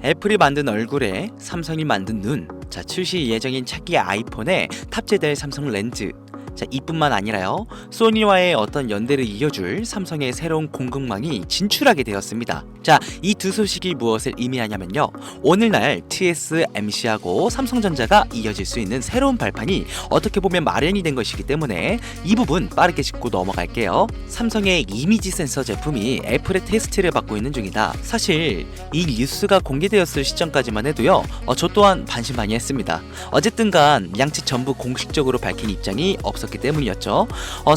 애플이 만든 얼굴에 삼성이 만든 눈. 자, 출시 예정인 차기 아이폰에 탑재될 삼성 렌즈. 자, 이뿐만 아니라요, 소니와의 어떤 연대를 이어줄 삼성의 새로운 공급망이 진출하게 되었습니다. 자, 이 두 소식이 무엇을 의미하냐면요, 오늘날 TSMC하고 삼성전자가 이어질 수 있는 새로운 발판이 어떻게 보면 마련이 된 것이기 때문에 이 부분 빠르게 짚고 넘어갈게요. 삼성의 이미지 센서 제품이 애플의 테스트를 받고 있는 중이다. 사실 이 뉴스가 공개되었을 시점까지만 해도요, 저 또한 반신반의했습니다. 어쨌든간 양측 전부 공식적으로 밝힌 입장이 없었기 때문이었죠.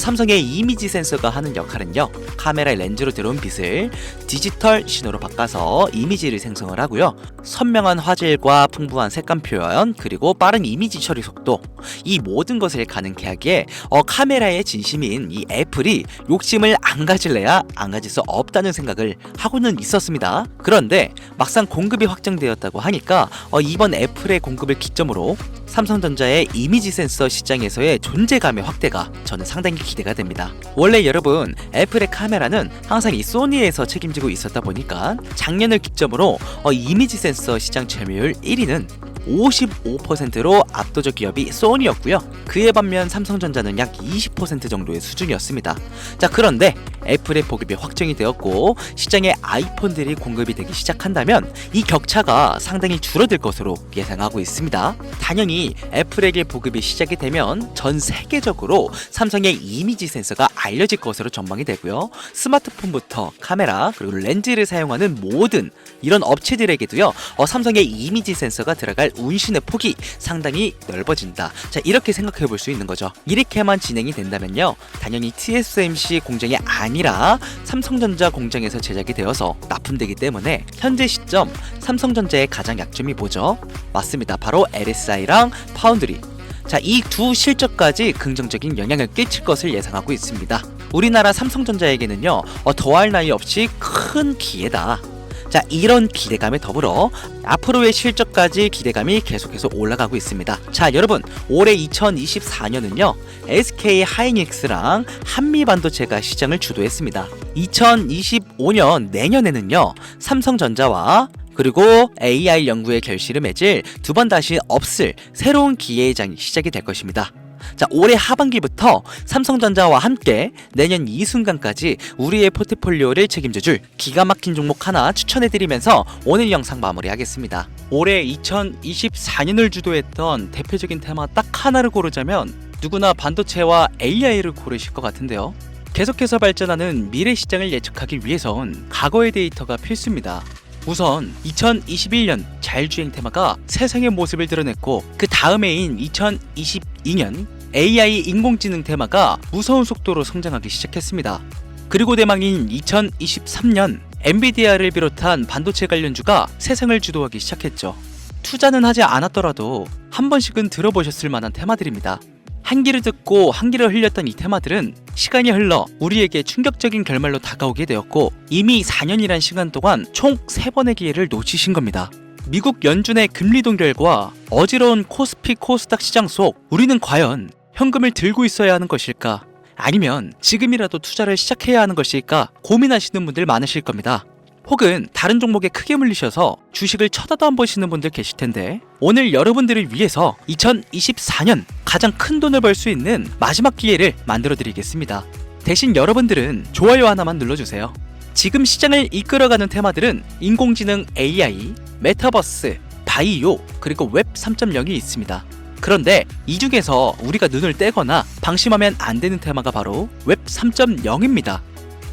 삼성의 이미지 센서가 하는 역할은요, 카메라 렌즈로 들어온 빛을 디지털 신호로 바꿔서 이미지를 생성을 하고요, 선명한 화질과 풍부한 색감 표현, 그리고 빠른 이미지 처리 속도, 이 모든 것을 가능케 하기에 카메라의 진심인 이 애플이 욕심을 안 가질래야 안 가질 수 없다는 생각을 하고는 있었습니다. 그런데 막상 공급이 확정되었다고 하니까 이번 애플의 공급을 기점으로 삼성전자의 이미지 센서 시장에서의 존재감의 확대가 저는 상당히 기대가 됩니다. 원래 여러분, 애플의 카메라는 항상 이 소니에서 책임지고 있었다 보니까 작년을 기점으로 이미지 센서 시장 점유율 1위는 55%로 압도적 기업이 소니였고요. 그에 반면 삼성전자는 약 20% 정도의 수준이었습니다. 자, 그런데 애플의 보급이 확정이 되었고 시장에 아이폰들이 공급이 되기 시작한다면 이 격차가 상당히 줄어들 것으로 예상하고 있습니다. 당연히 애플에게 보급이 시작이 되면 전 세계적으로 삼성의 이미지 센서가 알려질 것으로 전망이 되고요, 스마트폰부터 카메라 그리고 렌즈를 사용하는 모든 이런 업체들에게도요, 삼성의 이미지 센서가 들어갈 운신의 폭이 상당히 넓어진다. 자, 이렇게 생각해 볼 수 있는 거죠. 이렇게만 진행이 된다면요, 당연히 TSMC 공장이 아니라 삼성전자 공장에서 제작이 되어서 납품되기 때문에 현재 시점 삼성전자의 가장 약점이 뭐죠? 맞습니다. 바로 LSI랑 파운드리. 자, 이 두 실적까지 긍정적인 영향을 끼칠 것을 예상하고 있습니다. 우리나라 삼성전자에게는요, 더할 나위 없이 큰 기회다. 자, 이런 기대감에 더불어 앞으로의 실적까지 기대감이 계속해서 올라가고 있습니다. 자, 여러분, 올해 2024년은요 SK 하이닉스랑 한미반도체가 시장을 주도했습니다. 2025년 내년에는요 삼성전자와 그리고 AI 연구의 결실을 맺을 두 번 다시 없을 새로운 기회의 장이 시작이 될 것입니다. 자, 올해 하반기부터 삼성전자와 함께 내년 이 순간까지 우리의 포트폴리오를 책임져줄 기가 막힌 종목 하나 추천해드리면서 오늘 영상 마무리하겠습니다. 올해 2024년을 주도했던 대표적인 테마 딱 하나를 고르자면 누구나 반도체와 AI를 고르실 것 같은데요. 계속해서 발전하는 미래 시장을 예측하기 위해선 과거의 데이터가 필수입니다. 우선 2021년 자율주행 테마가 세상의 모습을 드러냈고, 그 다음해인 2022년 AI 인공지능 테마가 무서운 속도로 성장하기 시작했습니다. 그리고 대망인 2023년 엔비디아를 비롯한 반도체 관련주가 세상을 주도하기 시작했죠. 투자는 하지 않았더라도 한 번씩은 들어보셨을 만한 테마들입니다. 한 귀를 듣고 한 귀를 흘렸던 이 테마들은 시간이 흘러 우리에게 충격적인 결말로 다가오게 되었고, 이미 4년이란 시간 동안 총 3번의 기회를 놓치신 겁니다. 미국 연준의 금리 동결과 어지러운 코스피 코스닥 시장 속 우리는 과연 현금을 들고 있어야 하는 것일까? 아니면 지금이라도 투자를 시작해야 하는 것일까? 고민하시는 분들 많으실 겁니다. 혹은 다른 종목에 크게 물리셔서 주식을 쳐다도 안 보시는 분들 계실 텐데, 오늘 여러분들을 위해서 2024년 가장 큰 돈을 벌 수 있는 마지막 기회를 만들어 드리겠습니다. 대신 여러분들은 좋아요 하나만 눌러주세요. 지금 시장을 이끌어가는 테마들은 인공지능 AI, 메타버스, 바이오, 그리고 웹 3.0이 있습니다. 그런데 이 중에서 우리가 눈을 떼거나 방심하면 안 되는 테마가 바로 웹 3.0입니다.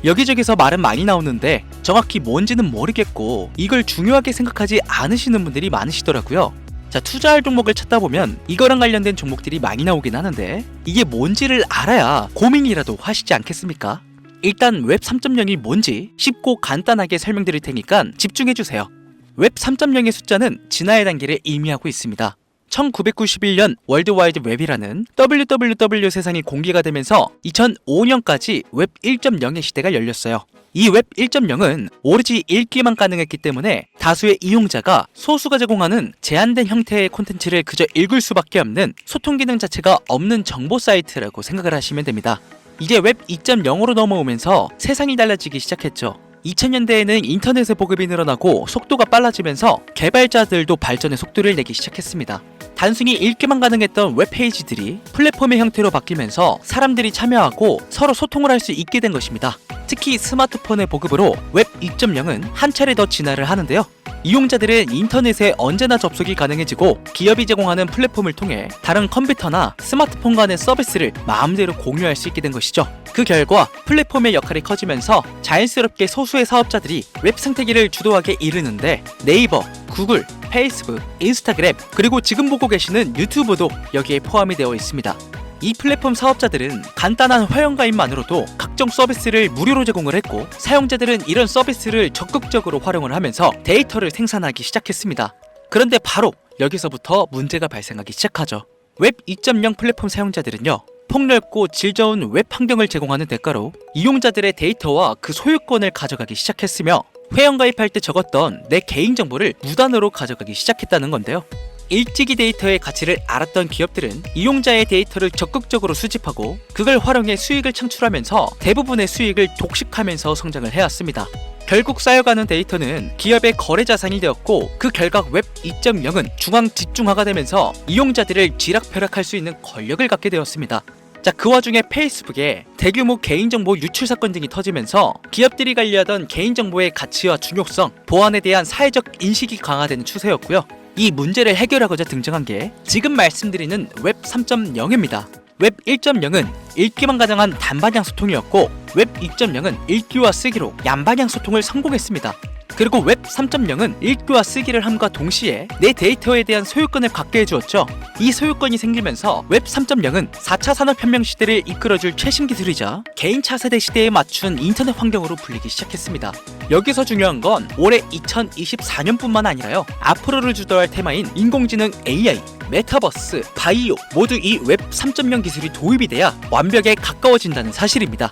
여기저기서 말은 많이 나오는데 정확히 뭔지는 모르겠고 이걸 중요하게 생각하지 않으시는 분들이 많으시더라고요. 자, 투자할 종목을 찾다 보면 이거랑 관련된 종목들이 많이 나오긴 하는데 이게 뭔지를 알아야 고민이라도 하시지 않겠습니까? 일단 웹 3.0이 뭔지 쉽고 간단하게 설명드릴 테니까 집중해주세요. 웹 3.0의 숫자는 진화의 단계를 의미하고 있습니다. 1991년 월드와이드 웹이라는 WWW 세상이 공개가 되면서 2005년까지 웹 1.0의 시대가 열렸어요. 이 웹 1.0은 오로지 읽기만 가능했기 때문에 다수의 이용자가 소수가 제공하는 제한된 형태의 콘텐츠를 그저 읽을 수밖에 없는 소통 기능 자체가 없는 정보 사이트라고 생각을 하시면 됩니다. 이제 웹 2.0으로 넘어오면서 세상이 달라지기 시작했죠. 2000년대에는 인터넷의 보급이 늘어나고 속도가 빨라지면서 개발자들도 발전의 속도를 내기 시작했습니다. 단순히 읽기만 가능했던 웹페이지들이 플랫폼의 형태로 바뀌면서 사람들이 참여하고 서로 소통을 할 수 있게 된 것입니다. 특히 스마트폰의 보급으로 웹 2.0은 한 차례 더 진화를 하는데요. 이용자들은 인터넷에 언제나 접속이 가능해지고 기업이 제공하는 플랫폼을 통해 다른 컴퓨터나 스마트폰 간의 서비스를 마음대로 공유할 수 있게 된 것이죠. 그 결과 플랫폼의 역할이 커지면서 자연스럽게 소수의 사업자들이 웹 생태계를 주도하게 이르는데 네이버, 구글, 페이스북, 인스타그램, 그리고 지금 보고 계시는 유튜브도 여기에 포함이 되어 있습니다. 이 플랫폼 사업자들은 간단한 회원가입만으로도 각종 서비스를 무료로 제공을 했고 사용자들은 이런 서비스를 적극적으로 활용을 하면서 데이터를 생산하기 시작했습니다. 그런데 바로 여기서부터 문제가 발생하기 시작하죠. 웹 2.0 플랫폼 사용자들은요, 폭넓고 질 좋은 웹 환경을 제공하는 대가로 이용자들의 데이터와 그 소유권을 가져가기 시작했으며 회원가입할 때 적었던 내 개인정보를 무단으로 가져가기 시작했다는 건데요. 일찍이 데이터의 가치를 알았던 기업들은 이용자의 데이터를 적극적으로 수집하고 그걸 활용해 수익을 창출하면서 대부분의 수익을 독식하면서 성장을 해왔습니다. 결국 쌓여가는 데이터는 기업의 거래 자산이 되었고 그 결과 웹 2.0은 중앙 집중화가 되면서 이용자들을 쥐락펴락할 수 있는 권력을 갖게 되었습니다. 자, 그 와중에 페이스북에 대규모 개인정보 유출 사건 등이 터지면서 기업들이 관리하던 개인정보의 가치와 중요성, 보안에 대한 사회적 인식이 강화되는 추세였고요. 이 문제를 해결하고자 등장한 게 지금 말씀드리는 웹 3.0입니다. 웹 1.0은 읽기만 가능한 단방향 소통이었고 웹 2.0은 읽기와 쓰기로 양방향 소통을 성공했습니다. 그리고 웹 3.0은 읽기와 쓰기를 함과 동시에 내 데이터에 대한 소유권을 갖게 해주었죠. 이 소유권이 생기면서 웹 3.0은 4차 산업혁명 시대를 이끌어줄 최신 기술이자 개인 차세대 시대에 맞춘 인터넷 환경으로 불리기 시작했습니다. 여기서 중요한 건 올해 2024년뿐만 아니라요, 앞으로를 주도할 테마인 인공지능 AI, 메타버스, 바이오 모두 이 웹 3.0 기술이 도입이 돼야 완벽에 가까워진다는 사실입니다.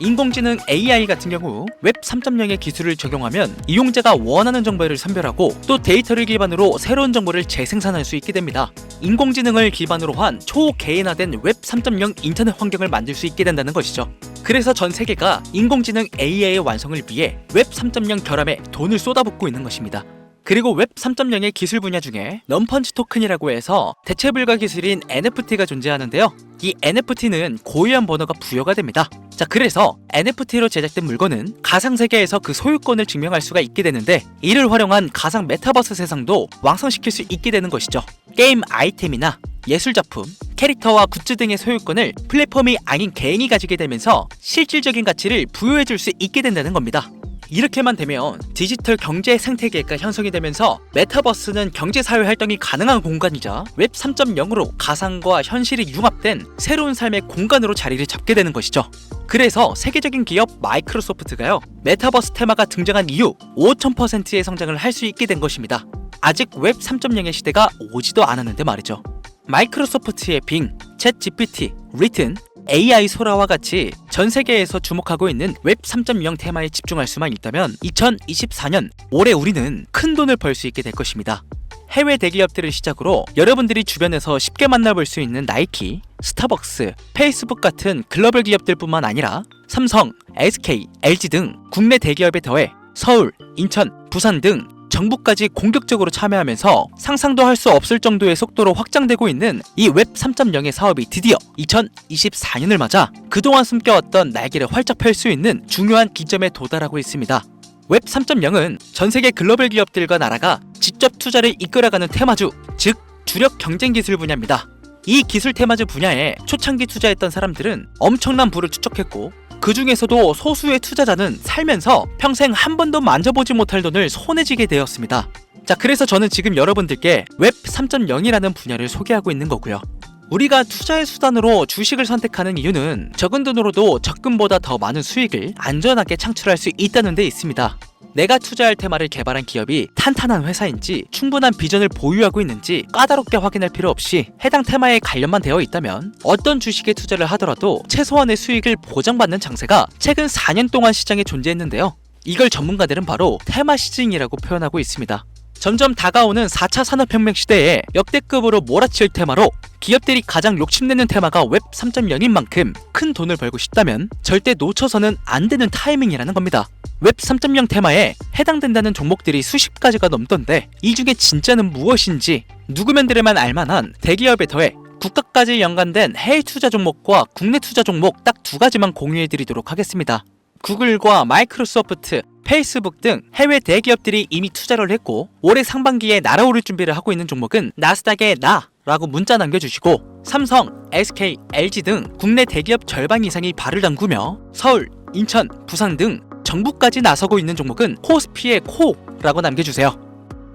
인공지능 AI 같은 경우 웹 3.0의 기술을 적용하면 이용자가 원하는 정보를 선별하고 또 데이터를 기반으로 새로운 정보를 재생산할 수 있게 됩니다. 인공지능을 기반으로 한 초개인화된 웹 3.0 인터넷 환경을 만들 수 있게 된다는 것이죠. 그래서 전 세계가 인공지능 AI의 완성을 위해 웹 3.0 결함에 돈을 쏟아붓고 있는 것입니다. 그리고 웹 3.0의 기술 분야 중에 넌펀치 토큰이라고 해서 대체 불가 기술인 NFT가 존재하는데요. 이 NFT는 고유한 번호가 부여가 됩니다. 자, 그래서 NFT로 제작된 물건은 가상세계에서 그 소유권을 증명할 수가 있게 되는데 이를 활용한 가상 메타버스 세상도 완성시킬 수 있게 되는 것이죠. 게임 아이템이나 예술작품, 캐릭터와 굿즈 등의 소유권을 플랫폼이 아닌 개인이 가지게 되면서 실질적인 가치를 부여해줄 수 있게 된다는 겁니다. 이렇게만 되면 디지털 경제 생태계가 형성이 되면서 메타버스는 경제사회 활동이 가능한 공간이자 웹 3.0으로 가상과 현실이 융합된 새로운 삶의 공간으로 자리를 잡게 되는 것이죠. 그래서 세계적인 기업 마이크로소프트가요, 메타버스 테마가 등장한 이후 5000%의 성장을 할 수 있게 된 것입니다. 아직 웹 3.0의 시대가 오지도 않았는데 말이죠. 마이크로소프트의 빙, 챗 GPT, 리튼, AI 소라와 같이 전 세계에서 주목하고 있는 웹 3.0 테마에 집중할 수만 있다면 2024년 올해 우리는 큰 돈을 벌 수 있게 될 것입니다. 해외 대기업들을 시작으로 여러분들이 주변에서 쉽게 만나볼 수 있는 나이키, 스타벅스, 페이스북 같은 글로벌 기업들뿐만 아니라 삼성, SK, LG 등 국내 대기업에 더해 서울, 인천, 부산 등 정부까지 공격적으로 참여하면서 상상도 할 수 없을 정도의 속도로 확장되고 있는 이 웹 3.0의 사업이 드디어 2024년을 맞아 그동안 숨겨왔던 날개를 활짝 펼 수 있는 중요한 기점에 도달하고 있습니다. 웹 3.0은 전 세계 글로벌 기업들과 나라가 직접 투자를 이끌어가는 테마주, 즉 주력 경쟁 기술 분야입니다. 이 기술 테마주 분야에 초창기 투자했던 사람들은 엄청난 부를 축적했고 그 중에서도 소수의 투자자는 살면서 평생 한 번도 만져보지 못할 돈을 손에 쥐게 되었습니다. 자, 그래서 저는 지금 여러분들께 웹 3.0이라는 분야를 소개하고 있는 거고요. 우리가 투자의 수단으로 주식을 선택하는 이유는 적은 돈으로도 적금보다 더 많은 수익을 안전하게 창출할 수 있다는 데 있습니다. 내가 투자할 테마를 개발한 기업이 탄탄한 회사인지 충분한 비전을 보유하고 있는지 까다롭게 확인할 필요 없이 해당 테마에 관련만 되어 있다면 어떤 주식에 투자를 하더라도 최소한의 수익을 보장받는 장세가 최근 4년 동안 시장에 존재했는데요. 이걸 전문가들은 바로 테마 시즌이라고 표현하고 있습니다. 점점 다가오는 4차 산업혁명 시대에 역대급으로 몰아칠 테마로 기업들이 가장 욕심내는 테마가 웹 3.0인 만큼 큰 돈을 벌고 싶다면 절대 놓쳐서는 안 되는 타이밍이라는 겁니다. 웹 3.0 테마에 해당된다는 종목들이 수십 가지가 넘던데 이 중에 진짜는 무엇인지 누구면들에만 알만한 대기업에 더해 국가까지 연관된 해외 투자 종목과 국내 투자 종목 딱 두 가지만 공유해드리도록 하겠습니다. 구글과 마이크로소프트, 페이스북 등 해외 대기업들이 이미 투자를 했고 올해 상반기에 날아오를 준비를 하고 있는 종목은 나스닥의 나라고 문자 남겨주시고 삼성, SK, LG 등 국내 대기업 절반 이상이 발을 담그며 서울, 인천, 부산 등 정부까지 나서고 있는 종목은 코스피의 코라고 남겨주세요.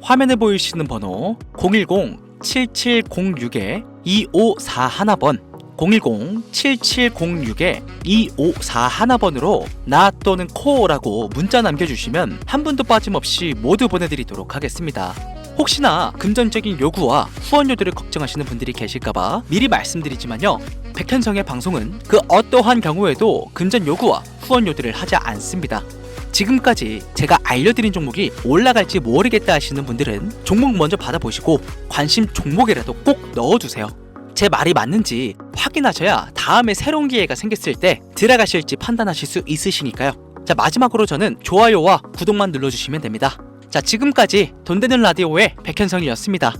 화면에 보이시는 번호 010-7706-2541번 010-7706-2541번으로 나 또는 코라고 문자 남겨주시면 한 분도 빠짐없이 모두 보내드리도록 하겠습니다. 혹시나 금전적인 요구와 후원료들을 걱정하시는 분들이 계실까봐 미리 말씀드리지만요, 백현성의 방송은 그 어떠한 경우에도 금전 요구와 후원료들을 하지 않습니다. 지금까지 제가 알려드린 종목이 올라갈지 모르겠다 하시는 분들은 종목 먼저 받아보시고 관심 종목이라도 꼭 넣어주세요. 제 말이 맞는지 확인하셔야 다음에 새로운 기회가 생겼을 때 들어가실지 판단하실 수 있으시니까요. 자, 마지막으로 저는 좋아요와 구독만 눌러주시면 됩니다. 자, 지금까지 돈 되는 라디오의 백현성이었습니다.